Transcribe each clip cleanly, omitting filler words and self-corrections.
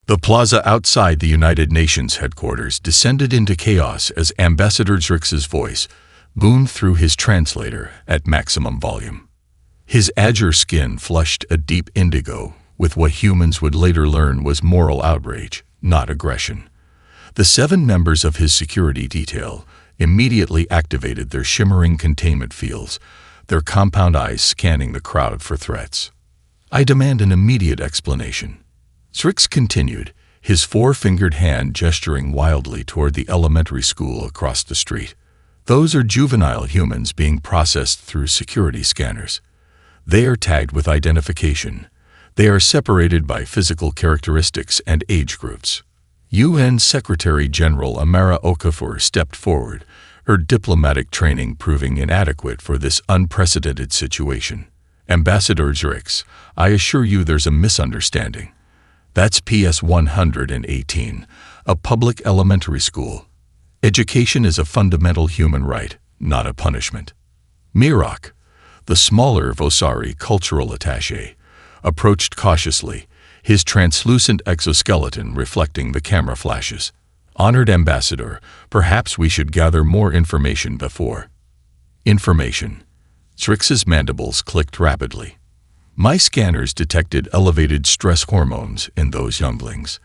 The plaza outside the United Nations headquarters descended into chaos as Ambassador Zrix's voice boomed through his translator at maximum volume. His azure skin flushed a deep indigo with what humans would later learn was moral outrage, not aggression. The 7 members of his security detail immediately activated their shimmering containment fields, their compound eyes scanning the crowd for threats. "I demand an immediate explanation." Zrix continued, his 4-fingered hand gesturing wildly toward the elementary school across the street. "Those are juvenile humans being processed through security scanners. They are tagged with identification. They are separated by physical characteristics and age groups." UN Secretary-General Amara Okafor stepped forward, her diplomatic training proving inadequate for this unprecedented situation. "Ambassador Zrix, I assure you there's a misunderstanding. That's PS 118, a public elementary school. Education is a fundamental human right, not a punishment." Mirak, the smaller Vosari cultural attaché, approached cautiously, his translucent exoskeleton reflecting the camera flashes. "Honored Ambassador, perhaps we should gather more information before." "Information." Zrix's mandibles clicked rapidly. "My scanners detected elevated stress hormones in those younglings.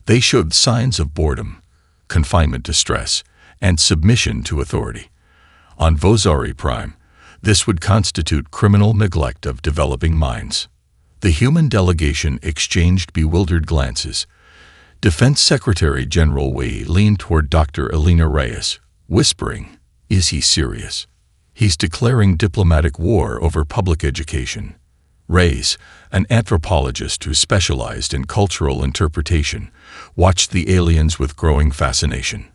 They showed signs of boredom, confinement to stress, and submission to authority. On Vosari Prime, this would constitute criminal neglect of developing minds." The human delegation exchanged bewildered glances. Defense Secretary General Wei leaned toward Dr. Elena Reyes, whispering, "Is he serious? He's declaring diplomatic war over public education." Reyes, an anthropologist who specialized in cultural interpretation, watched the aliens with growing fascination.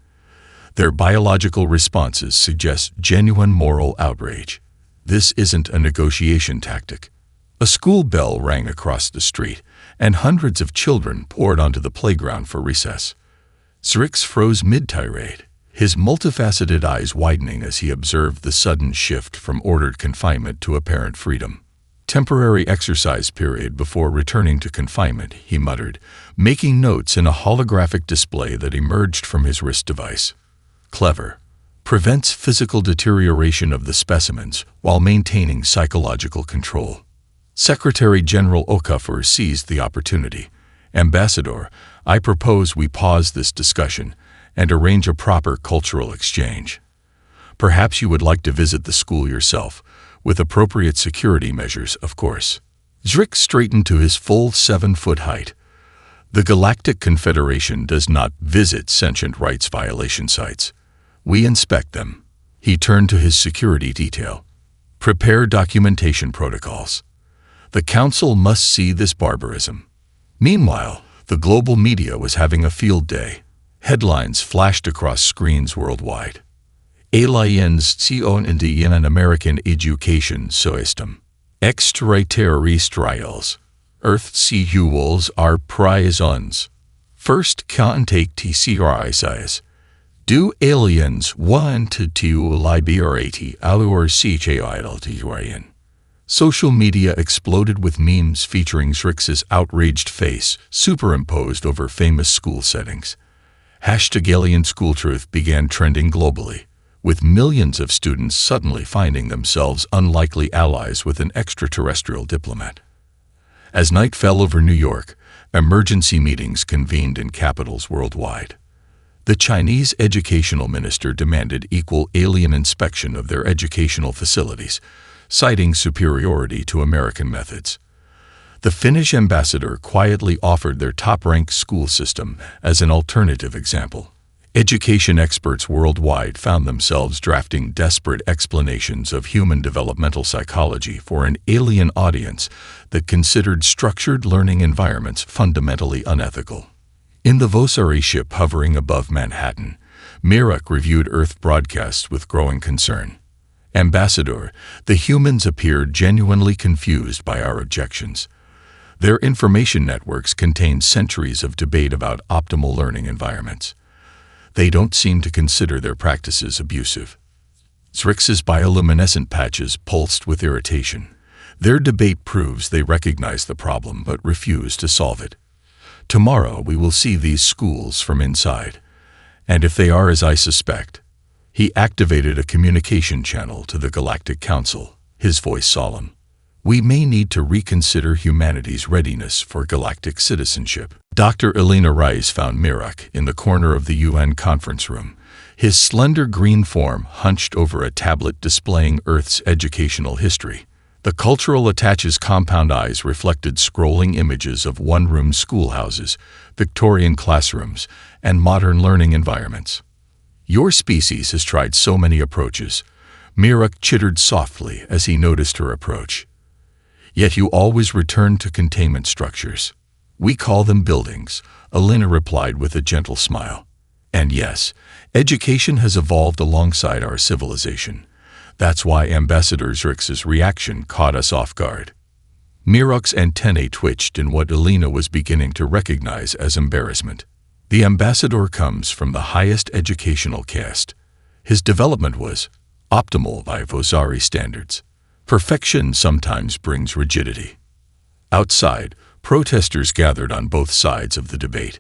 Their biological responses suggest genuine moral outrage. This isn't a negotiation tactic. A school bell rang across the street, and hundreds of children poured onto the playground for recess. Zrix froze mid-tirade, his multifaceted eyes widening as he observed the sudden shift from ordered confinement to apparent freedom. "Temporary exercise period before returning to confinement," he muttered, making notes in a holographic display that emerged from his wrist device. "Clever. Prevents physical deterioration of the specimens while maintaining psychological control." Secretary General Okafor seized the opportunity. "Ambassador, I propose we pause this discussion and arrange a proper cultural exchange. Perhaps you would like to visit the school yourself, with appropriate security measures, of course." Zrix straightened to his full 7-foot height. "The Galactic Confederation does not visit sentient rights violation sites. We inspect them." He turned to his security detail. "Prepare documentation protocols. The Council must see this barbarism." Meanwhile, the global media was having a field day. Headlines flashed across screens worldwide. "Aliens ziehen in die American Education System. Extraterrestrials. Earthseeuls are prisons. First contact TCRIs. Do aliens want to liberate our CHILTURIan?" Social media exploded with memes featuring Zrix's outraged face superimposed over famous school settings. #Alien School Truth began trending globally, with millions of students suddenly finding themselves unlikely allies with an extraterrestrial diplomat. As night fell over New York, emergency meetings convened in capitals worldwide. The Chinese educational minister demanded equal alien inspection of their educational facilities, citing superiority to American methods. The Finnish ambassador quietly offered their top-ranked school system as an alternative example. Education experts worldwide found themselves drafting desperate explanations of human developmental psychology for an alien audience that considered structured learning environments fundamentally unethical. In the Vosari ship hovering above Manhattan, Mirak reviewed Earth broadcasts with growing concern. "Ambassador, the humans appear genuinely confused by our objections. Their information networks contain centuries of debate about optimal learning environments. They don't seem to consider their practices abusive." Zrix's bioluminescent patches pulsed with irritation. Their debate proves they recognize the problem but refuse to solve it. Tomorrow we will see these schools from inside. And if they are as I suspect, he activated a communication channel to the Galactic Council, his voice solemn. We may need to reconsider humanity's readiness for galactic citizenship. Dr. Elena Rice found Mirak in the corner of the UN conference room, his slender green form hunched over a tablet displaying Earth's educational history. The cultural attache's compound eyes reflected scrolling images of one-room schoolhouses, Victorian classrooms, and modern learning environments. Your species has tried so many approaches. Mirak chittered softly as he noticed her approach. Yet you always return to containment structures. We call them buildings, Elena replied with a gentle smile. And yes, education has evolved alongside our civilization. That's why Ambassador Zrix's reaction caught us off guard. Mirak's antennae twitched in what Elena was beginning to recognize as embarrassment. The ambassador comes from the highest educational caste. His development was optimal by Vosari standards. Perfection sometimes brings rigidity. Outside, protesters gathered on both sides of the debate.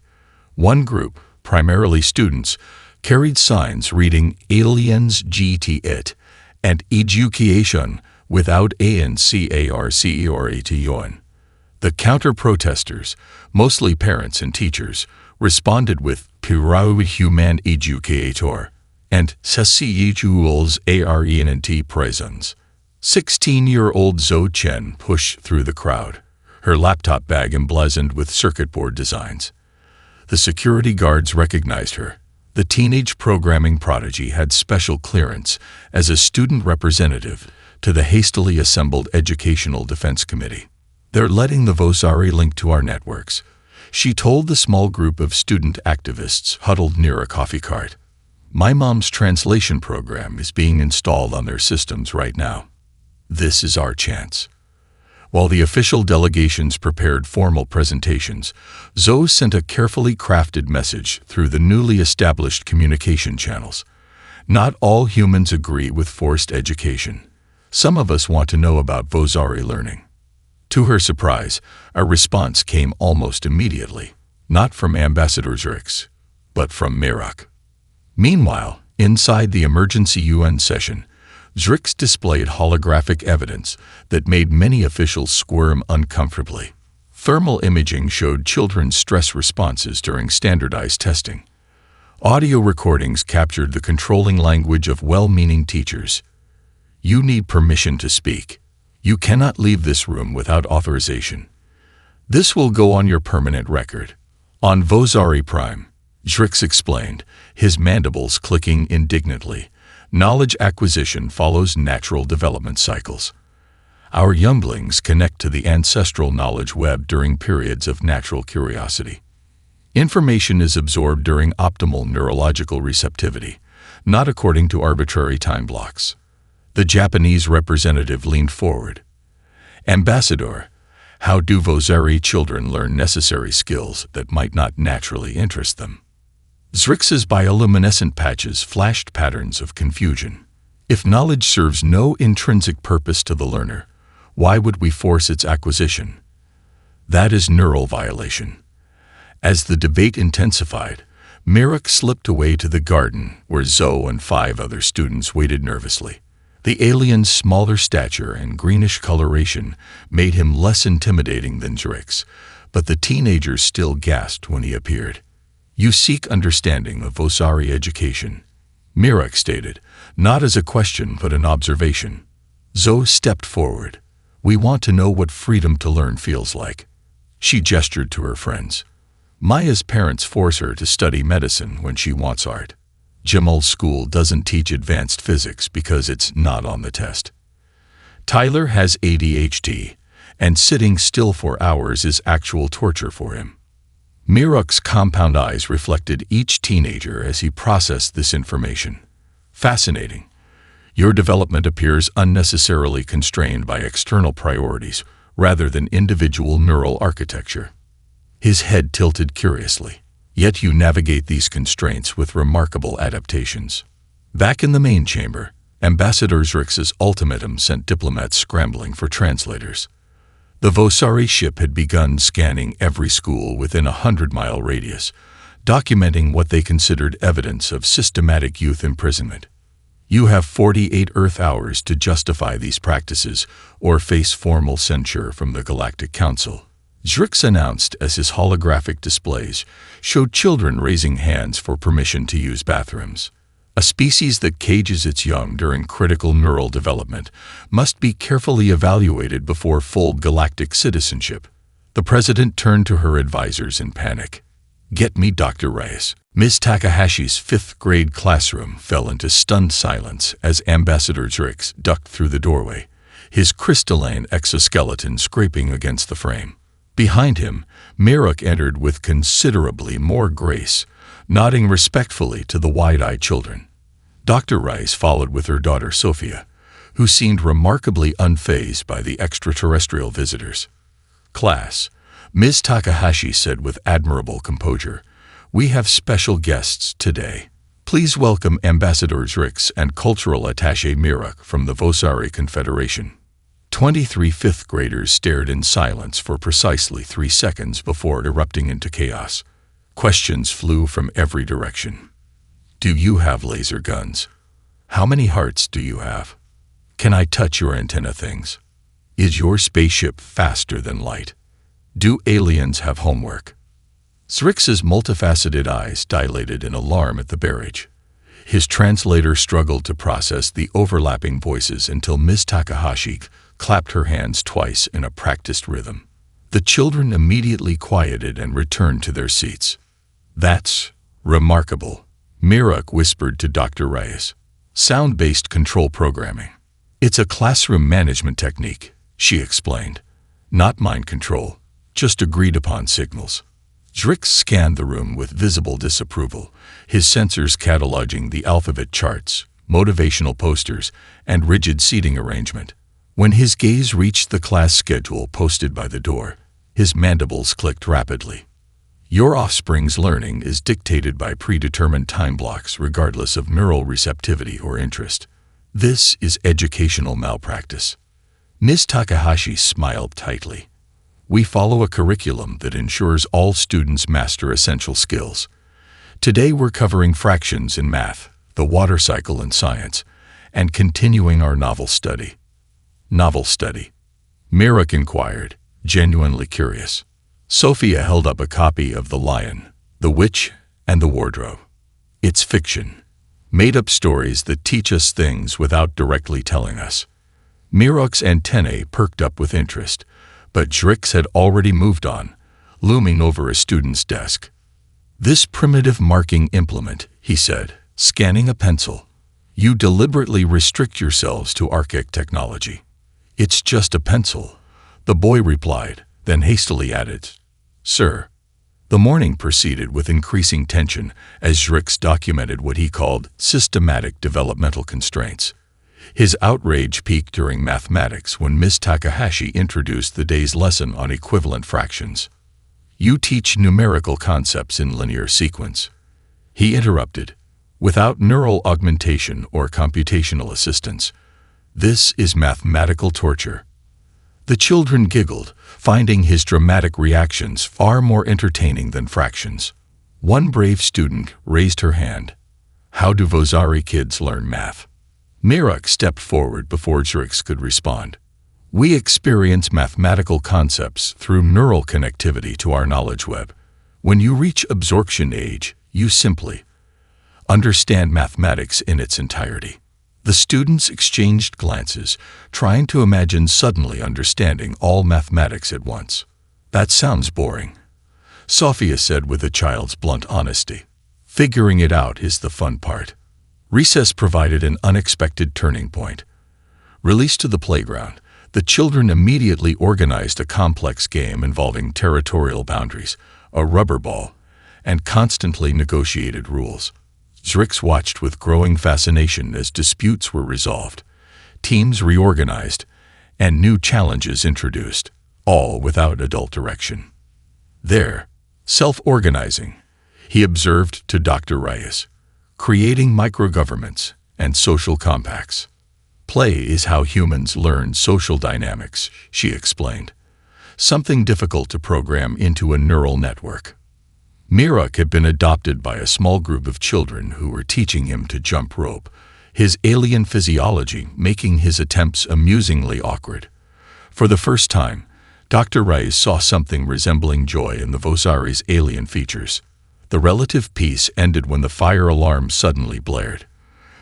One group, primarily students, carried signs reading Aliens GT IT and Education without ANCARCERATION. The counter-protesters, mostly parents and teachers, responded with Pirau Human Educator and Sasijules ARENT Presence. 16-year-old Zhou Chen pushed through the crowd, her laptop bag emblazoned with circuit board designs. The security guards recognized her. The teenage programming prodigy had special clearance as a student representative to the hastily assembled Educational Defense Committee. They're letting the Vosari link to our networks, she told the small group of student activists huddled near a coffee cart. My mom's translation program is being installed on their systems right now. This is our chance. While the official delegations prepared formal presentations, Zhou sent a carefully crafted message through the newly established communication channels. Not all humans agree with forced education. Some of us want to know about Vosari learning. To her surprise, a response came almost immediately, not from Ambassador Zrix, but from Mirak. Meanwhile, inside the emergency UN session, Zrix displayed holographic evidence that made many officials squirm uncomfortably. Thermal imaging showed children's stress responses during standardized testing. Audio recordings captured the controlling language of well-meaning teachers. You need permission to speak. You cannot leave this room without authorization. This will go on your permanent record. On Vosari Prime, Zrix explained, his mandibles clicking indignantly. Knowledge acquisition follows natural development cycles. Our younglings connect to the ancestral knowledge web during periods of natural curiosity. Information is absorbed during optimal neurological receptivity, not according to arbitrary time blocks. The Japanese representative leaned forward. Ambassador, how do Vosari children learn necessary skills that might not naturally interest them? Zrix's bioluminescent patches flashed patterns of confusion. If knowledge serves no intrinsic purpose to the learner, why would we force its acquisition? That is neural violation. As the debate intensified, Mirak slipped away to the garden where Zhou and 5 other students waited nervously. The alien's smaller stature and greenish coloration made him less intimidating than Zrix, but the teenagers still gasped when he appeared. You seek understanding of Vosari education, Mirak stated, not as a question but an observation. Zhou stepped forward. We want to know what freedom to learn feels like. She gestured to her friends. Maya's parents force her to study medicine when she wants art. Jamal's school doesn't teach advanced physics because it's not on the test. Tyler has ADHD, and sitting still for hours is actual torture for him. Mirak's compound eyes reflected each teenager as he processed this information. Fascinating. Your development appears unnecessarily constrained by external priorities rather than individual neural architecture. His head tilted curiously. Yet you navigate these constraints with remarkable adaptations. Back in the main chamber, Ambassador Zrix's ultimatum sent diplomats scrambling for translators. The Vosari ship had begun scanning every school within a 100-mile radius, documenting what they considered evidence of systematic youth imprisonment. You have 48 Earth hours to justify these practices or face formal censure from the Galactic Council, Zrix announced as his holographic displays showed children raising hands for permission to use bathrooms. A species that cages its young during critical neural development must be carefully evaluated before full galactic citizenship. The president turned to her advisors in panic. "Get me Dr. Reyes." Ms. Takahashi's fifth-grade classroom fell into stunned silence as Ambassador Zrix ducked through the doorway, his crystalline exoskeleton scraping against the frame. Behind him, Miruk entered with considerably more grace, nodding respectfully to the wide-eyed children. Dr. Rice followed with her daughter Sophia, who seemed remarkably unfazed by the extraterrestrial visitors. "Class," Ms. Takahashi said with admirable composure, "we have special guests today. Please welcome Ambassador Zrix and Cultural Attaché Miruk from the Vosari Confederation." 23 fifth graders stared in silence for precisely 3 seconds before erupting into chaos. Questions flew from every direction. Do you have laser guns? How many hearts do you have? Can I touch your antenna things? Is your spaceship faster than light? Do aliens have homework? Zrix's multifaceted eyes dilated in alarm at the barrage. His translator struggled to process the overlapping voices until Ms. Takahashi clapped her hands twice in a practiced rhythm. The children immediately quieted and returned to their seats. "That's remarkable," Miruk whispered to Dr. Reyes. "Sound-based control programming. It's a classroom management technique," she explained. "Not mind control, just agreed-upon signals." Zrix scanned the room with visible disapproval, his sensors cataloging the alphabet charts, motivational posters, and rigid seating arrangement. When his gaze reached the class schedule posted by the door, his mandibles clicked rapidly. Your offspring's learning is dictated by predetermined time blocks regardless of neural receptivity or interest. This is educational malpractice. Ms. Takahashi smiled tightly. We follow a curriculum that ensures all students master essential skills. Today we're covering fractions in math, the water cycle in science, and continuing our novel study. Novel study? Miruk inquired, genuinely curious. Sophia held up a copy of The Lion, the Witch, and the Wardrobe. It's fiction. Made-up stories that teach us things without directly telling us. Miruk's antennae perked up with interest, but Zrix had already moved on, looming over a student's desk. "This primitive marking implement," he said, scanning a pencil. "You deliberately restrict yourselves to archaic technology." "It's just a pencil," the boy replied, then hastily added, "Sir." The morning proceeded with increasing tension as Zrix documented what he called systematic developmental constraints. His outrage peaked during mathematics when Ms. Takahashi introduced the day's lesson on equivalent fractions. "You teach numerical concepts in linear sequence," he interrupted, "without neural augmentation or computational assistance. This is mathematical torture." The children giggled, finding his dramatic reactions far more entertaining than fractions. One brave student raised her hand. "How do Vosari kids learn math?" Miruk stepped forward before Zrix could respond. "We experience mathematical concepts through neural connectivity to our knowledge web. When you reach absorption age, you simply understand mathematics in its entirety." The students exchanged glances, trying to imagine suddenly understanding all mathematics at once. "That sounds boring," Sophia said with a child's blunt honesty. "Figuring it out is the fun part." Recess provided an unexpected turning point. Released to the playground, the children immediately organized a complex game involving territorial boundaries, a rubber ball, and constantly negotiated rules. Zrix watched with growing fascination as disputes were resolved, teams reorganized, and new challenges introduced, all without adult direction. "There, self-organizing," he observed to Dr. Reyes, "creating microgovernments and social compacts. Play is how humans learn social dynamics," she explained. something difficult to program into a neural network. Mirok had been adopted by a small group of children who were teaching him to jump rope, his alien physiology making his attempts amusingly awkward. For the first time, Dr. Rice saw something resembling joy in the Vosari's alien features. The relative peace ended when the fire alarm suddenly blared.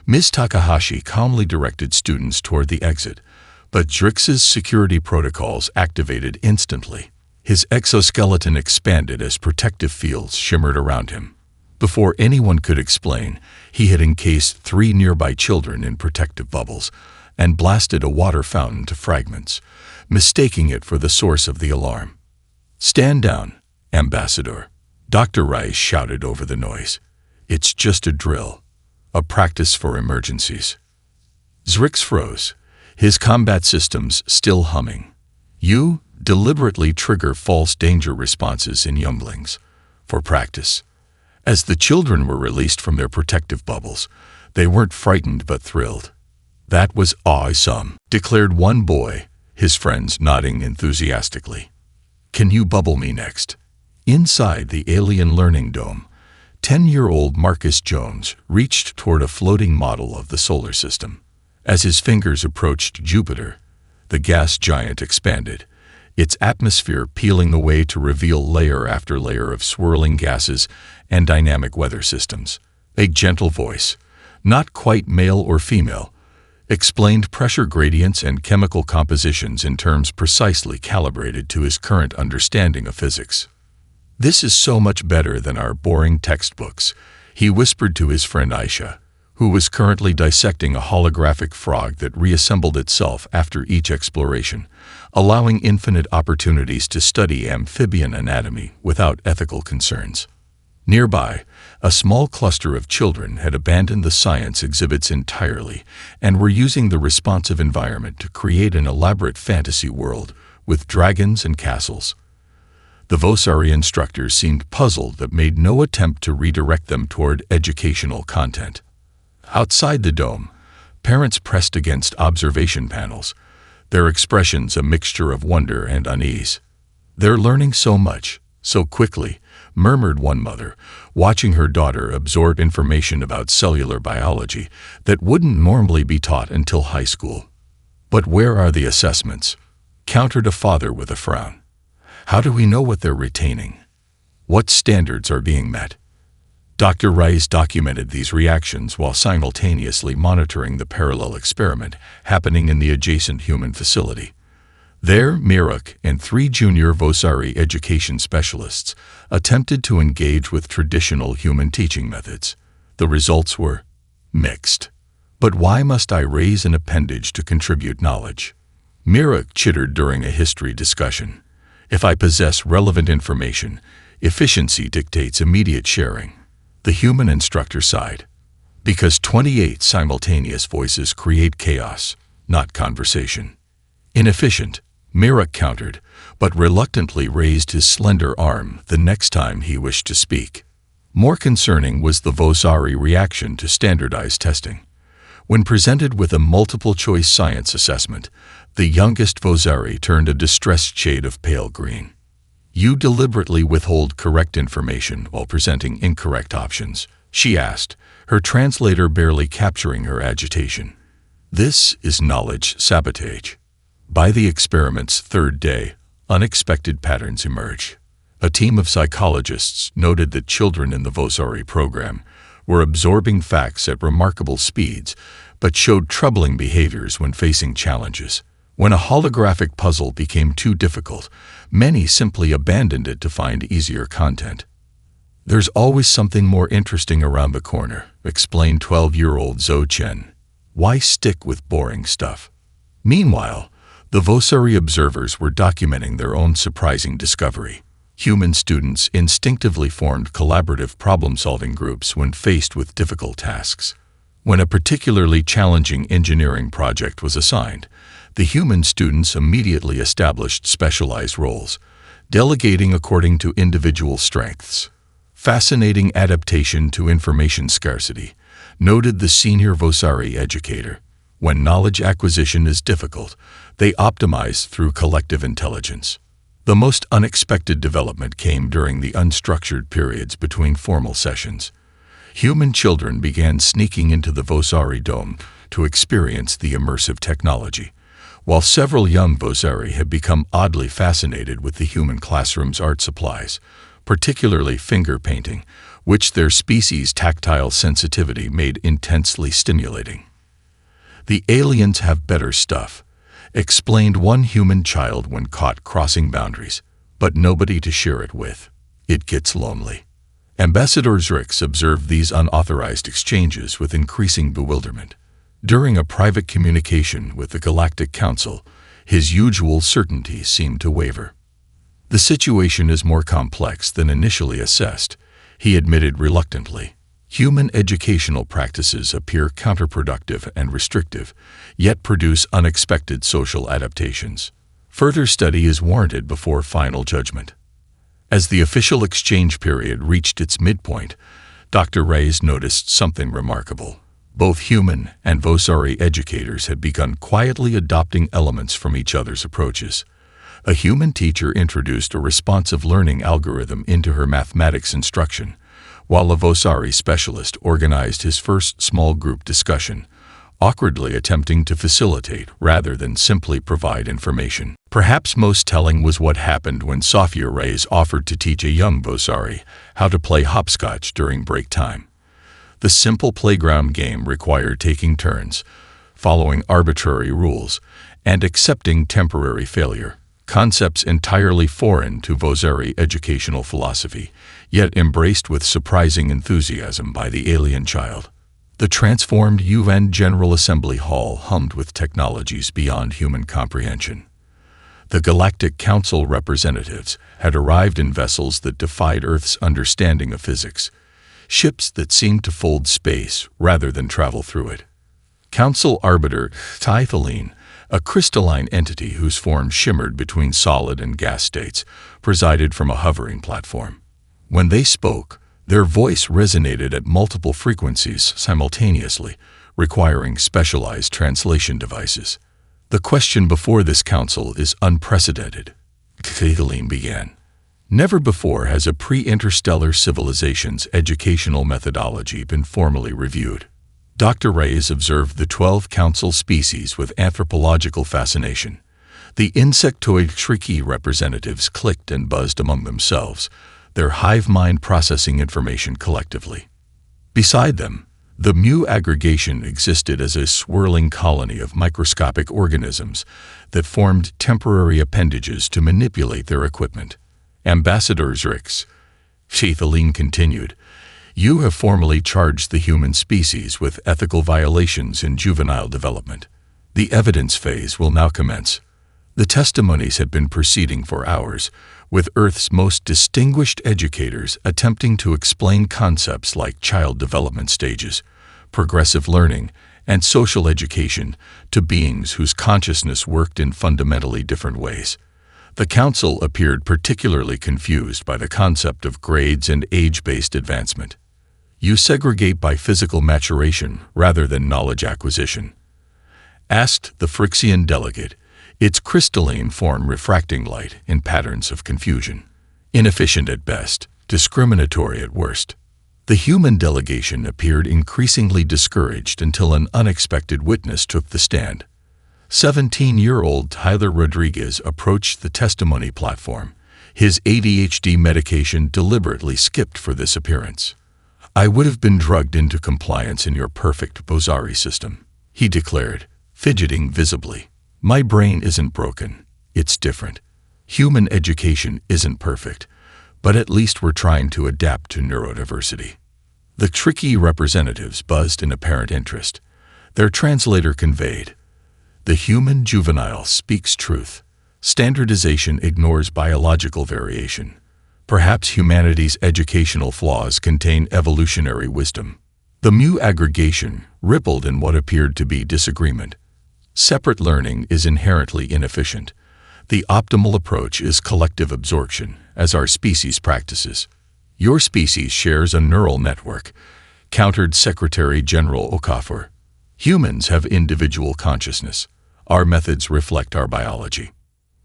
Ms. Takahashi calmly directed students toward the exit, but Zrix's security protocols activated instantly. His exoskeleton expanded as protective fields shimmered around him. Before anyone could explain, he had encased 3 nearby children in protective bubbles and blasted a water fountain to fragments, mistaking it for the source of the alarm. "Stand down, Ambassador," Dr. Rice shouted over the noise. "It's just a drill, a practice for emergencies." Zrix froze, his combat systems still humming. "You deliberately trigger false danger responses in younglings for practice." As the children were released from their protective bubbles, they weren't frightened but thrilled. "That was awesome," declared one boy, his friends nodding enthusiastically. "Can you bubble me next?" Inside the alien learning dome, 10-year-old Marcus Jones reached toward a floating model of the solar system. As his fingers approached Jupiter, the gas giant expanded, its atmosphere peeling away to reveal layer after layer of swirling gases and dynamic weather systems. A gentle voice, not quite male or female, explained pressure gradients and chemical compositions in terms precisely calibrated to his current understanding of physics. "This is so much better than our boring textbooks," he whispered to his friend Aisha, who was currently dissecting a holographic frog that reassembled itself after each exploration, allowing infinite opportunities to study amphibian anatomy without ethical concerns. Nearby, a small cluster of children had abandoned the science exhibits entirely and were using the responsive environment to create an elaborate fantasy world with dragons and castles. The Vosari instructors seemed puzzled but made no attempt to redirect them toward educational content. Outside the dome, parents pressed against observation panels, their expressions a mixture of wonder and unease. "They're learning so much, so quickly," murmured one mother, watching her daughter absorb information about cellular biology that wouldn't normally be taught until high school. "But where are the assessments?" countered a father with a frown. "How do we know what they're retaining? What standards are being met?" Dr. Rice documented these reactions while simultaneously monitoring the parallel experiment happening in the adjacent human facility. There, Mirok and 3 junior Vosari education specialists attempted to engage with traditional human teaching methods. The results were mixed. "But why must I raise an appendage to contribute knowledge?" Mirok chittered during a history discussion. "If I possess relevant information, efficiency dictates immediate sharing." The human instructor sighed. "Because 28 simultaneous voices create chaos, not conversation." "Inefficient," Mirok countered, but reluctantly raised his slender arm the next time he wished to speak. More concerning was the Vosari reaction to standardized testing. When presented with a multiple-choice science assessment, the youngest Vosari turned a distressed shade of pale green. "You deliberately withhold correct information while presenting incorrect options," she asked, her translator barely capturing her agitation. "This is knowledge sabotage." By the experiment's 3rd day, unexpected patterns emerged. A team of psychologists noted that children in the Vosari program were absorbing facts at remarkable speeds, but showed troubling behaviors when facing challenges. When a holographic puzzle became too difficult, many simply abandoned it to find easier content. "There's always something more interesting around the corner," explained 12-year-old Zhou Chen. "Why stick with boring stuff?" Meanwhile, the Vosari observers were documenting their own surprising discovery. Human students instinctively formed collaborative problem-solving groups when faced with difficult tasks. When a particularly challenging engineering project was assigned, the human students immediately established specialized roles, delegating according to individual strengths. "Fascinating adaptation to information scarcity," noted the senior Vosari educator. "When knowledge acquisition is difficult, they optimize through collective intelligence." The most unexpected development came during the unstructured periods between formal sessions. Human children began sneaking into the Vosari Dome to experience the immersive technology, while several young Vosari had become oddly fascinated with the human classroom's art supplies, particularly finger painting, which their species' tactile sensitivity made intensely stimulating. "The aliens have better stuff," explained one human child when caught crossing boundaries, "but nobody to share it with. It gets lonely." Ambassador Zrix observed these unauthorized exchanges with increasing bewilderment. During a private communication with the Galactic Council, his usual certainty seemed to waver. "The situation is more complex than initially assessed," he admitted reluctantly. "Human educational practices appear counterproductive and restrictive, yet produce unexpected social adaptations. Further study is warranted before final judgment." As the official exchange period reached its midpoint, Dr. Reyes noticed something remarkable. Both human and Vosari educators had begun quietly adopting elements from each other's approaches. A human teacher introduced a responsive learning algorithm into her mathematics instruction, while a Vosari specialist organized his first small group discussion, awkwardly attempting to facilitate rather than simply provide information. Perhaps most telling was what happened when Sophia Reyes offered to teach a young Vosari how to play hopscotch during break time. The simple playground game required taking turns, following arbitrary rules, and accepting temporary failure, concepts entirely foreign to Vosari educational philosophy, yet embraced with surprising enthusiasm by the alien child. The transformed UN General Assembly Hall hummed with technologies beyond human comprehension. The Galactic Council representatives had arrived in vessels that defied Earth's understanding of physics, ships that seemed to fold space rather than travel through it. Council Arbiter Tythaline, a crystalline entity whose form shimmered between solid and gas states, presided from a hovering platform. When they spoke, their voice resonated at multiple frequencies simultaneously, requiring specialized translation devices. "The question before this council is unprecedented," Tythaline began. "Never before has a pre-interstellar civilization's educational methodology been formally reviewed." Dr. Reyes observed the 12 council species with anthropological fascination. The insectoid Shriki representatives clicked and buzzed among themselves, their hive mind processing information collectively. Beside them, the Mu aggregation existed as a swirling colony of microscopic organisms that formed temporary appendages to manipulate their equipment. "Ambassador Zrix," Tythaline continued, "you have formally charged the human species with ethical violations in juvenile development. The evidence phase will now commence." The testimonies had been proceeding for hours, with Earth's most distinguished educators attempting to explain concepts like child development stages, progressive learning, and social education to beings whose consciousness worked in fundamentally different ways. The council appeared particularly confused by the concept of grades and age-based advancement. "You segregate by physical maturation rather than knowledge acquisition," asked the Phryxian delegate, its crystalline form refracting light in patterns of confusion. Inefficient at best, discriminatory at worst. The human delegation appeared increasingly discouraged until an unexpected witness took the stand. 17-year-old Tyler Rodriguez approached the testimony platform. His ADHD medication deliberately skipped for this appearance. "I would have been drugged into compliance in your perfect Vosari system," he declared, fidgeting visibly. "My brain isn't broken. It's different. Human education isn't perfect, but at least we're trying to adapt to neurodiversity." The tricky representatives buzzed in apparent interest. Their translator conveyed, "The human juvenile speaks truth. Standardization ignores biological variation. Perhaps humanity's educational flaws contain evolutionary wisdom." The Mu aggregation rippled in what appeared to be disagreement. "Separate learning is inherently inefficient. The optimal approach is collective absorption, as our species practices." "Your species shares a neural network," countered Secretary General Okafor. "Humans have individual consciousness. Our methods reflect our biology."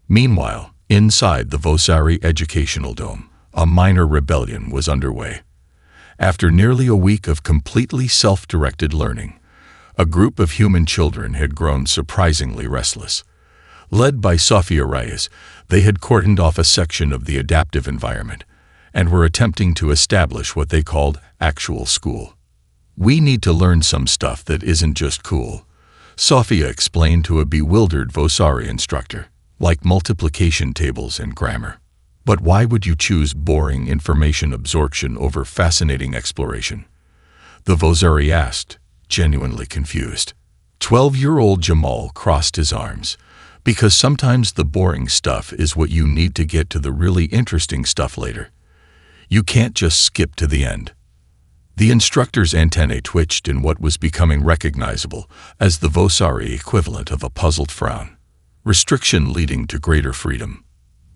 Meanwhile, Inside the Vosari Educational Dome, a minor rebellion was underway. After nearly a week of completely self-directed learning, a group of human children had grown surprisingly restless. Led by Sofia Reyes, they had cordoned off a section of the adaptive environment and were attempting to establish what they called actual school. "We need to learn some stuff that isn't just cool," Sofia explained to a bewildered Vosari instructor, "like multiplication tables and grammar. But why would you choose boring information absorption over fascinating exploration?" the Vosari asked, genuinely confused. 12-year-old Jamal crossed his arms. "Because sometimes the boring stuff is what you need to get to the really interesting stuff later. You can't just skip to the end." The instructor's antennae twitched in what was becoming recognizable as the Vosari equivalent of a puzzled frown. Restriction leading to greater freedom.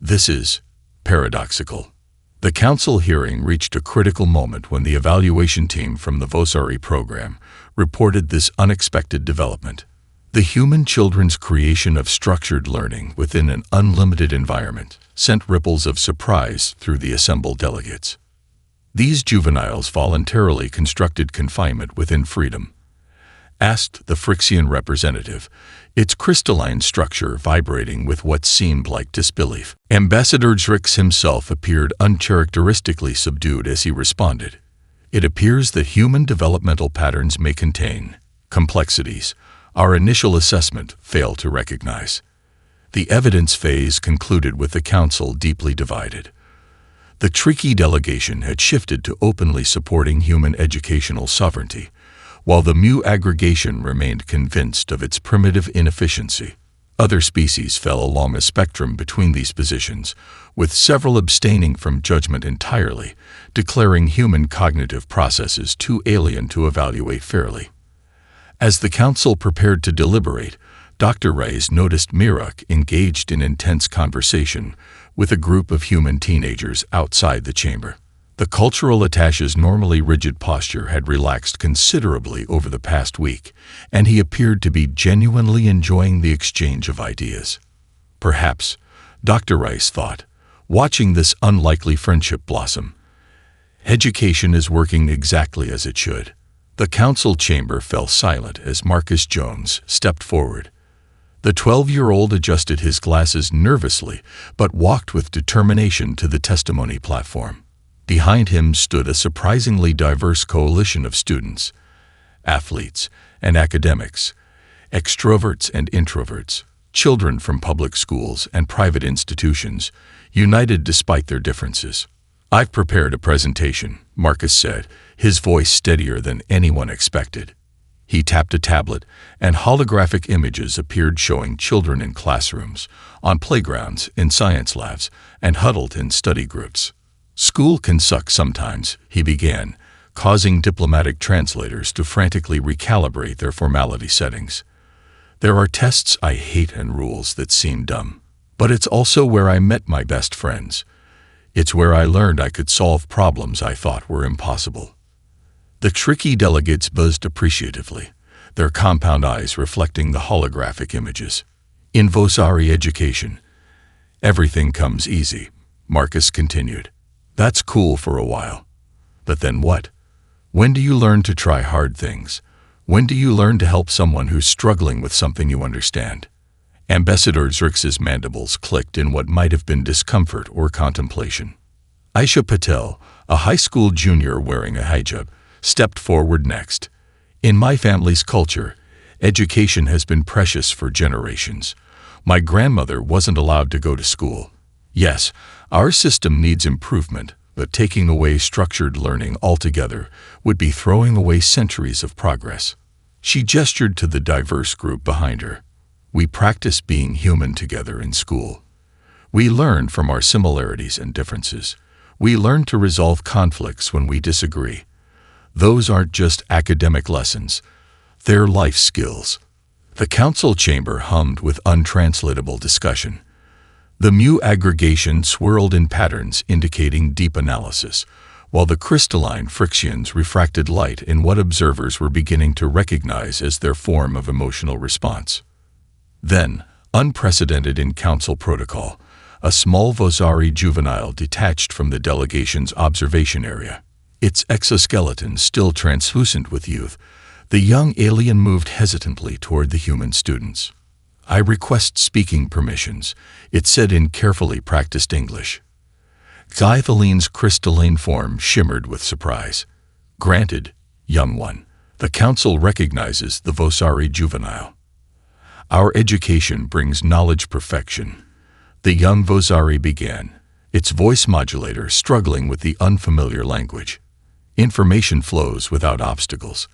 This is paradoxical. The council hearing reached a critical moment when the evaluation team from the Vosari program reported this unexpected development. The human children's creation of structured learning within an unlimited environment sent ripples of surprise through the assembled delegates. These juveniles voluntarily constructed confinement within freedom. Asked the Phyrexian representative, its crystalline structure vibrating with what seemed like disbelief. Ambassador Zrix himself appeared uncharacteristically subdued as he responded. "It appears that human developmental patterns may contain complexities our initial assessment failed to recognize." The evidence phase concluded with the council deeply divided. The tricky delegation had shifted to openly supporting human educational sovereignty, while the Mu aggregation remained convinced of its primitive inefficiency. Other species fell along a spectrum between these positions, with several abstaining from judgment entirely, declaring human cognitive processes too alien to evaluate fairly. As the council prepared to deliberate, Dr. Reyes noticed Miruk engaged in intense conversation with a group of human teenagers outside the chamber. The cultural attache's normally rigid posture had relaxed considerably over the past week, and he appeared to be genuinely enjoying the exchange of ideas. Perhaps, Dr. Reyes thought, watching this unlikely friendship blossom, education is working exactly as it should. The council chamber fell silent as Marcus Jones stepped forward. The 12-year-old adjusted his glasses nervously but walked with determination to the testimony platform. Behind him stood a surprisingly diverse coalition of students, athletes and academics, extroverts and introverts, children from public schools and private institutions, united despite their differences. "I've prepared a presentation," Marcus said, his voice steadier than anyone expected. He tapped a tablet, and holographic images appeared showing children in classrooms, on playgrounds, in science labs, and huddled in study groups. "School can suck sometimes," he began, causing diplomatic translators to frantically recalibrate their formality settings. "There are tests I hate and rules that seem dumb. But it's also where I met my best friends. It's where I learned I could solve problems I thought were impossible." The tricky delegates buzzed appreciatively, their compound eyes reflecting the holographic images. "In Vosari education, everything comes easy," Marcus continued. "That's cool for a while. But then what? When do you learn to try hard things? When do you learn to help someone who's struggling with something you understand?" Ambassador Zrix's mandibles clicked in what might have been discomfort or contemplation. Aisha Patel, a high school junior wearing a hijab, stepped forward next. "In my family's culture, education has been precious for generations. My grandmother wasn't allowed to go to school. Yes, our system needs improvement, but taking away structured learning altogether would be throwing away centuries of progress." She gestured to the diverse group behind her. "We practice being human together in school. We learn from our similarities and differences. We learn to resolve conflicts when we disagree. Those aren't just academic lessons. They're life skills." The council chamber hummed with untranslatable discussion. The Mu aggregation swirled in patterns indicating deep analysis, while the crystalline Phyrexians refracted light in what observers were beginning to recognize as their form of emotional response. Then, unprecedented in council protocol, A small Vosari juvenile detached from the delegation's observation area. Its exoskeleton still translucent with youth, the young alien moved hesitantly toward the human students. "I request speaking permissions," it said in carefully practiced English. Xythaline's crystalline form shimmered with surprise. "Granted, young one." The council recognizes the Vosari juvenile. "Our education brings knowledge perfection," the young Vosari began, its voice modulator struggling with the unfamiliar language. "Information flows without obstacles,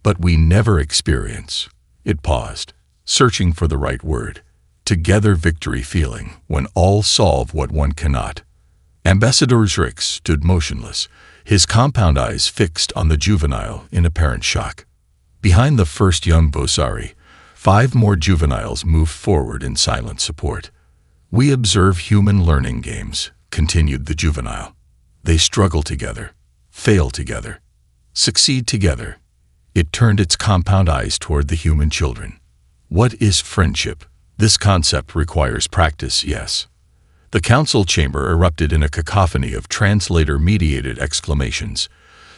but we never experience." It paused, searching for the right word. "Together victory feeling, when all solve what one cannot." Ambassador Zrix stood motionless, his compound eyes fixed on the juvenile in apparent shock. Behind the first young Vosari, 5 more juveniles moved forward in silent support. "We observe human learning games," continued the juvenile. "They struggle together, fail together, succeed together." It turned its compound eyes toward the human children. "What is friendship? This concept requires practice, yes." The council chamber erupted in a cacophony of translator-mediated exclamations.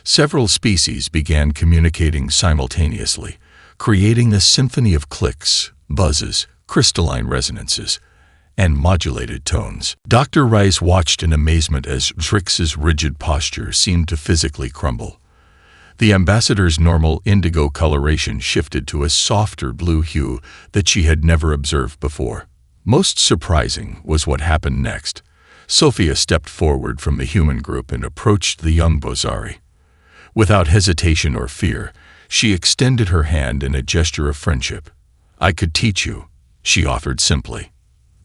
Several species began communicating simultaneously, creating a symphony of clicks, buzzes, crystalline resonances, and modulated tones. Dr. Rice watched in amazement as Zrix's rigid posture seemed to physically crumble. The ambassador's normal indigo coloration shifted to a softer blue hue that she had never observed before. Most surprising was what happened next. Sophia stepped forward from the human group and approached the young Vosari. Without hesitation or fear, she extended her hand in a gesture of friendship. "I could teach you," she offered simply.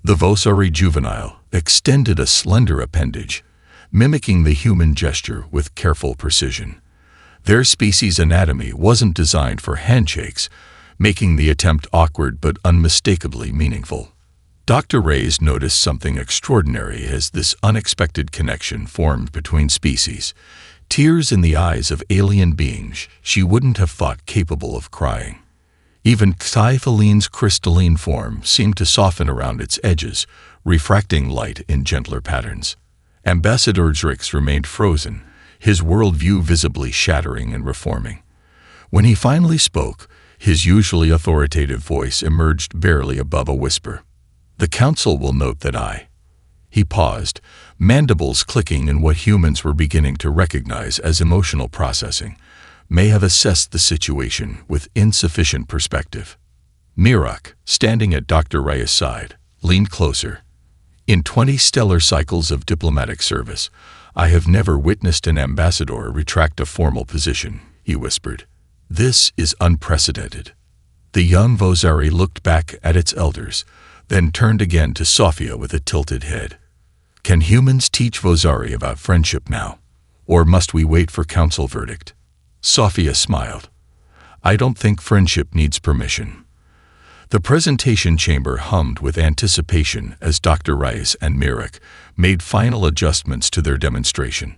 The Vosari juvenile extended a slender appendage, mimicking the human gesture with careful precision. Their species' anatomy wasn't designed for handshakes, making the attempt awkward but unmistakably meaningful. Dr. Reyes noticed something extraordinary as this unexpected connection formed between species. Tears in the eyes of alien beings she wouldn't have thought capable of crying. Even Xythaline's crystalline form seemed to soften around its edges, refracting light in gentler patterns. Ambassador Zrix remained frozen, his worldview visibly shattering and reforming. When he finally spoke, his usually authoritative voice emerged barely above a whisper. "The council will note that I—" He paused, mandibles clicking in what humans were beginning to recognize as emotional processing, "may have assessed the situation with insufficient perspective." Mirak, standing at Dr. Reyes' side, leaned closer. "In 20 stellar cycles of diplomatic service, I have never witnessed an ambassador retract a formal position," he whispered. "This is unprecedented." The young Vosari looked back at its elders, then turned again to Sophia with a tilted head. "Can humans teach Vosari about friendship now? Or must we wait for council verdict?" Sophia smiled. "I don't think friendship needs permission." The presentation chamber hummed with anticipation as Dr. Rice and Mirak made final adjustments to their demonstration.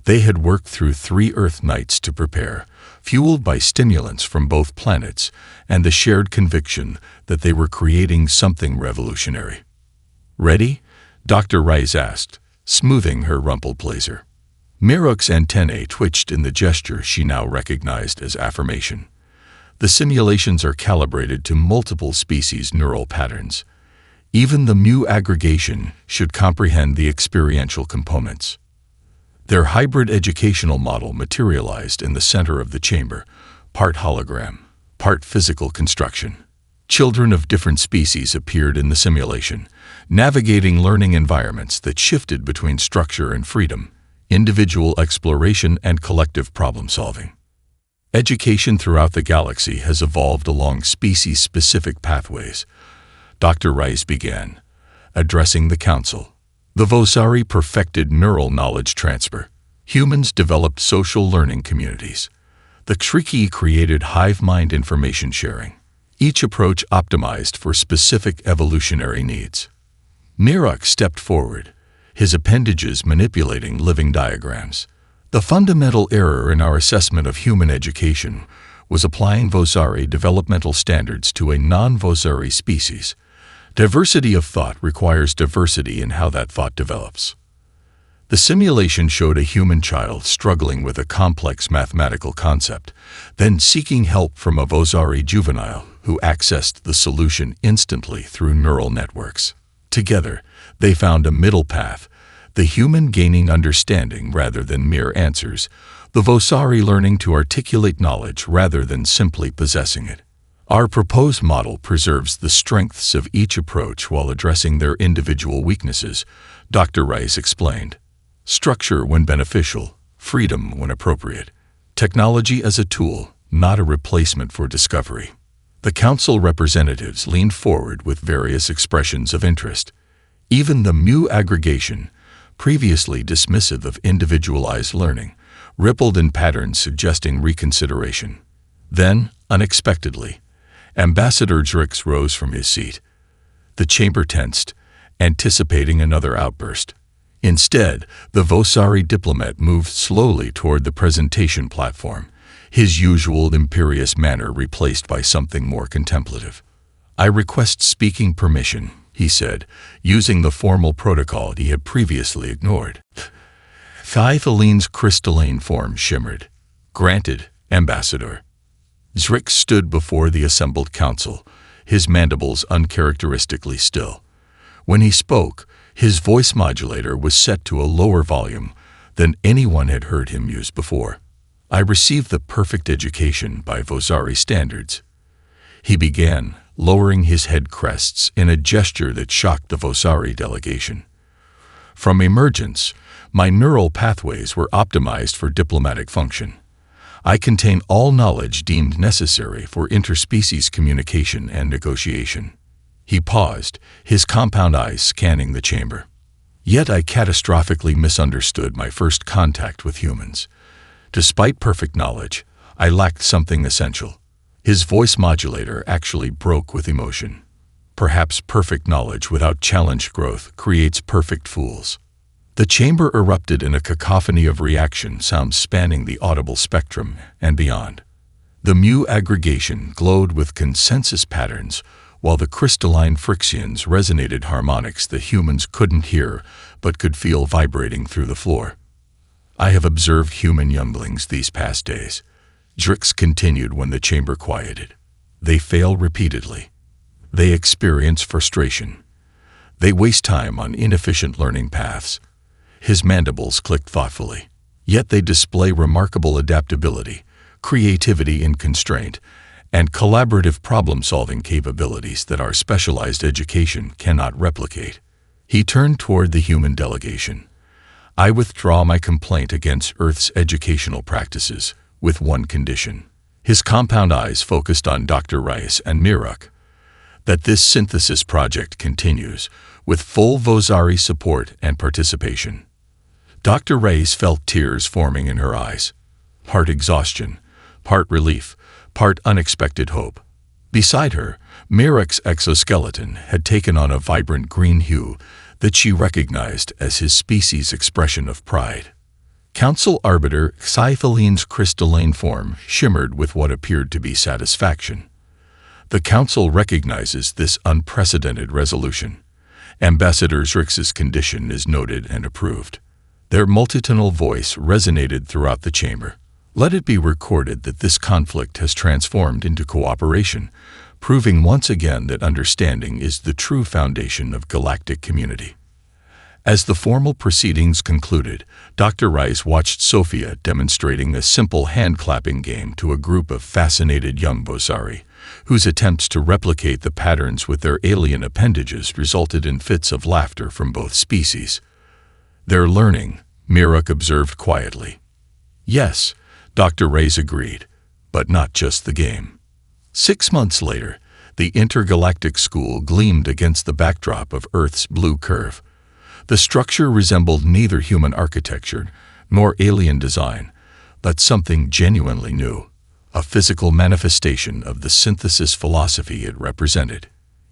They had worked through 3 Earth nights to prepare, fueled by stimulants from both planets and the shared conviction that they were creating something revolutionary. "Ready?" Dr. Rice asked, smoothing her rumpled blazer. Mirak's antennae twitched in the gesture she now recognized as affirmation. The simulations are calibrated to multiple species' neural patterns. Even the mu aggregation should comprehend the experiential components. Their hybrid educational model materialized in the center of the chamber, part hologram, part physical construction. Children of different species appeared in the simulation, navigating learning environments that shifted between structure and freedom, individual exploration and collective problem-solving. Education throughout the galaxy has evolved along species-specific pathways. Dr. Rice began, addressing the council. The Vosari perfected neural knowledge transfer. Humans developed social learning communities. The Kriki created hive-mind information sharing, each approach optimized for specific evolutionary needs. Mirak stepped forward, his appendages manipulating living diagrams. The fundamental error in our assessment of human education was applying Vosari developmental standards to a non-Vosari species. Diversity of thought requires diversity in how that thought develops. The simulation showed a human child struggling with a complex mathematical concept, then seeking help from a Vosari juvenile who accessed the solution instantly through neural networks. Together, they found a middle path, the human gaining understanding rather than mere answers, the Vosari learning to articulate knowledge rather than simply possessing it. Our proposed model preserves the strengths of each approach while addressing their individual weaknesses, Dr. Rice explained. Structure when beneficial, freedom when appropriate. Technology as a tool, not a replacement for discovery. The council representatives leaned forward with various expressions of interest. Even the mu aggregation, previously dismissive of individualized learning, rippled in patterns suggesting reconsideration. Then, unexpectedly, Ambassador Drix rose from his seat. The chamber tensed, anticipating another outburst. Instead, the Vosari diplomat moved slowly toward the presentation platform, his usual imperious manner replaced by something more contemplative. "I request speaking permission," he said, using the formal protocol he had previously ignored. Thithaline's crystalline form shimmered. "Granted, Ambassador." Drix stood before the assembled council, his mandibles uncharacteristically still. When he spoke, his voice modulator was set to a lower volume than anyone had heard him use before. "I received the perfect education by Vosari standards." He began, lowering his head crests in a gesture that shocked the Vosari delegation. "From emergence, my neural pathways were optimized for diplomatic function. I contain all knowledge deemed necessary for interspecies communication and negotiation." He paused, his compound eyes scanning the chamber. "Yet I catastrophically misunderstood my first contact with humans. Despite perfect knowledge, I lacked something essential." His voice modulator actually broke with emotion. "Perhaps perfect knowledge without challenged growth creates perfect fools." The chamber erupted in a cacophony of reaction sounds spanning the audible spectrum and beyond. The mu aggregation glowed with consensus patterns, while the crystalline frictions resonated harmonics that humans couldn't hear but could feel vibrating through the floor. "I have observed human younglings these past days," Drix continued when the chamber quieted. "They fail repeatedly. They experience frustration. They waste time on inefficient learning paths." His mandibles clicked thoughtfully. "Yet they display remarkable adaptability, creativity in constraint, and collaborative problem-solving capabilities that our specialized education cannot replicate." He turned toward the human delegation. "I withdraw my complaint against Earth's educational practices, with one condition." His compound eyes focused on Dr. Rice and Miruk. "That this synthesis project continues, with full Vosari support and participation." Dr. Rice felt tears forming in her eyes. Part exhaustion, part relief, part unexpected hope. Beside her, Miruk's exoskeleton had taken on a vibrant green hue that she recognized as his species' expression of pride. Council Arbiter Thithaline's crystalline form shimmered with what appeared to be satisfaction. "The Council recognizes this unprecedented resolution. Ambassador Drix's condition is noted and approved." Their multitonal voice resonated throughout the chamber. "Let it be recorded that this conflict has transformed into cooperation, proving once again that understanding is the true foundation of galactic community." As the formal proceedings concluded, Dr. Rice watched Sophia demonstrating a simple hand-clapping game to a group of fascinated young Vosari, whose attempts to replicate the patterns with their alien appendages resulted in fits of laughter from both species. "They're learning," Miruk observed quietly. "Yes," Dr. Rice agreed, "but not just the game." 6 months later, the intergalactic school gleamed against the backdrop of Earth's blue curve. The structure resembled neither human architecture nor alien design, but something genuinely new, a physical manifestation of the synthesis philosophy it represented.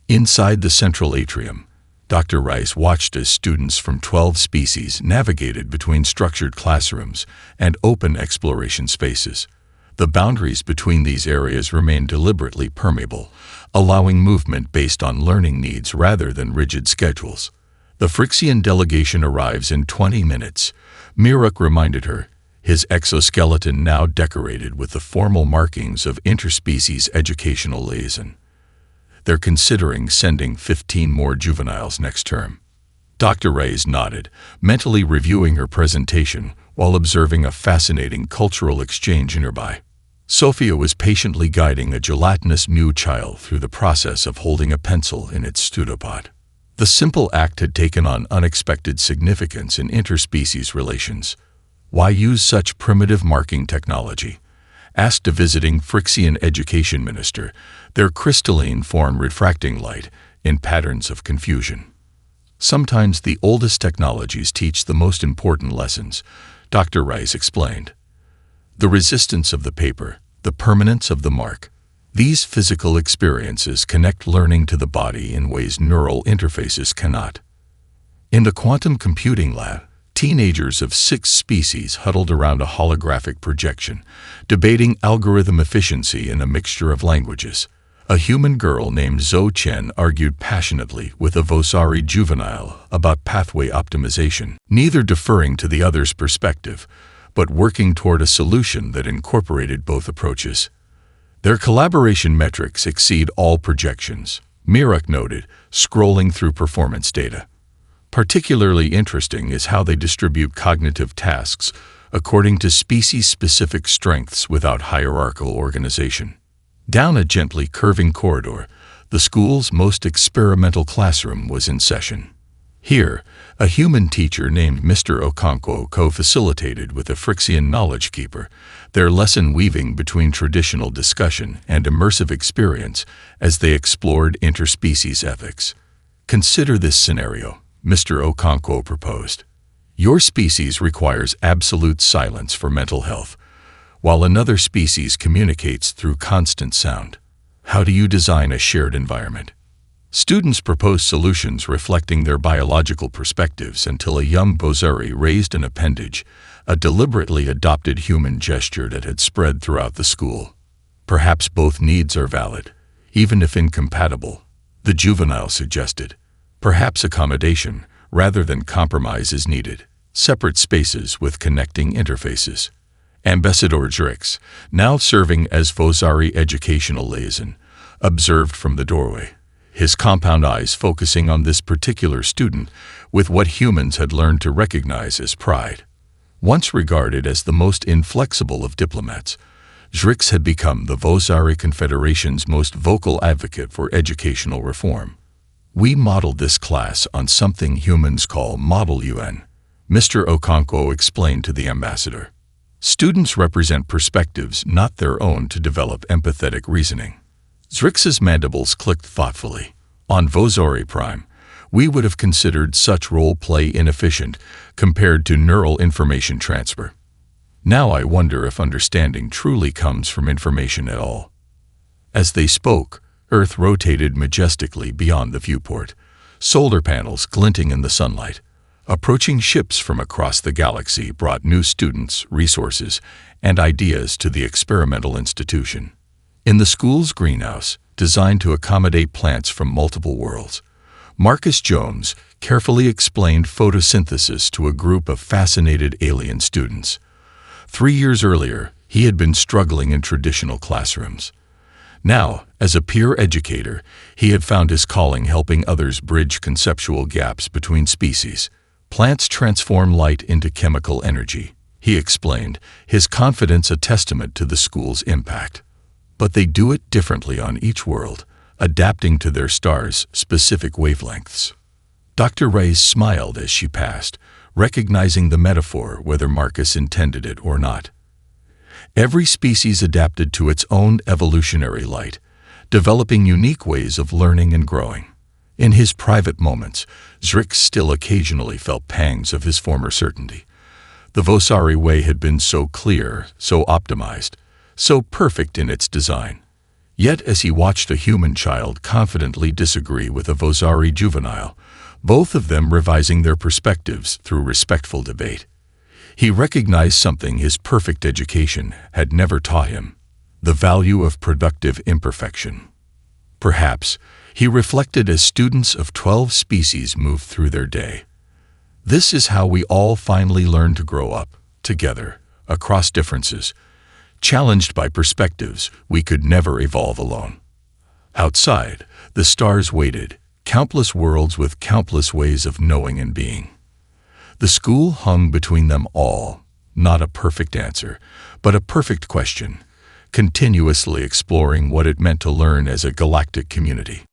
Inside the central atrium, Dr. Rice watched as students from 12 species navigated between structured classrooms and open exploration spaces. The boundaries between these areas remain deliberately permeable, allowing movement based on learning needs rather than rigid schedules. The Phyrexian delegation arrives in 20 minutes, Mirok reminded her, his exoskeleton now decorated with the formal markings of interspecies educational liaison. They're considering sending 15 more juveniles next term. Dr. Reyes nodded, mentally reviewing her presentation while observing a fascinating cultural exchange nearby. Sophia was patiently guiding a gelatinous Mew child through the process of holding a pencil in its pseudopod. The simple act had taken on unexpected significance in interspecies relations. Why use such primitive marking technology? Asked a visiting Phyrexian education minister, their crystalline form refracting light in patterns of confusion. Sometimes the oldest technologies teach the most important lessons, Dr. Rice explained. The resistance of the paper, the permanence of the mark. These physical experiences connect learning to the body in ways neural interfaces cannot. In the quantum computing lab, teenagers of 6 species huddled around a holographic projection, debating algorithm efficiency in a mixture of languages. A human girl named Zhou Chen argued passionately with a Vosari juvenile about pathway optimization, neither deferring to the other's perspective, but working toward a solution that incorporated both approaches. Their collaboration metrics exceed all projections, Mirok noted, scrolling through performance data. Particularly interesting is how they distribute cognitive tasks according to species-specific strengths without hierarchical organization. Down a gently curving corridor, the school's most experimental classroom was in session. Here, a human teacher named Mr. Okonkwo co-facilitated with a Phyrexian knowledge keeper, their lesson weaving between traditional discussion and immersive experience as they explored interspecies ethics. Consider this scenario, Mr. Okonkwo proposed. Your species requires absolute silence for mental health, while another species communicates through constant sound. How do you design a shared environment? Students proposed solutions reflecting their biological perspectives until a young Bozeri raised an appendage, a deliberately adopted human gesture that had spread throughout the school. Perhaps both needs are valid, even if incompatible, the juvenile suggested. Perhaps accommodation, rather than compromise, is needed. Separate spaces with connecting interfaces. Ambassador Drix, now serving as Vosari educational liaison, observed from the doorway, his compound eyes focusing on this particular student with what humans had learned to recognize as pride. Once regarded as the most inflexible of diplomats, Drix had become the Vosari Confederation's most vocal advocate for educational reform. We modeled this class on something humans call Model UN, Mr. Okonkwo explained to the ambassador. Students represent perspectives not their own to develop empathetic reasoning. Drix's mandibles clicked thoughtfully. On Vosari Prime, we would have considered such role-play inefficient compared to neural information transfer. Now I wonder if understanding truly comes from information at all. As they spoke, Earth rotated majestically beyond the viewport, solar panels glinting in the sunlight. Approaching ships from across the galaxy brought new students, resources, and ideas to the experimental institution. In the school's greenhouse, designed to accommodate plants from multiple worlds, Marcus Jones carefully explained photosynthesis to a group of fascinated alien students. 3 years earlier, he had been struggling in traditional classrooms. Now, as a peer educator, he had found his calling helping others bridge conceptual gaps between species. Plants transform light into chemical energy, he explained, his confidence a testament to the school's impact. But they do it differently on each world, adapting to their star's specific wavelengths. Dr. Reyes smiled as she passed, recognizing the metaphor whether Marcus intended it or not. Every species adapted to its own evolutionary light, developing unique ways of learning and growing. In his private moments, Drix still occasionally felt pangs of his former certainty. The Vosari way had been so clear, so optimized, so perfect in its design. Yet as he watched a human child confidently disagree with a Vosari juvenile, both of them revising their perspectives through respectful debate, He recognized something his perfect education had never taught him: the value of productive imperfection. Perhaps he reflected as students of 12 species moved through their day. This is how we all finally learn to grow up, together, across differences, challenged by perspectives we could never evolve alone. Outside, the stars waited, countless worlds with countless ways of knowing and being. The school hung between them all, not a perfect answer, but a perfect question, continuously exploring what it meant to learn as a galactic community.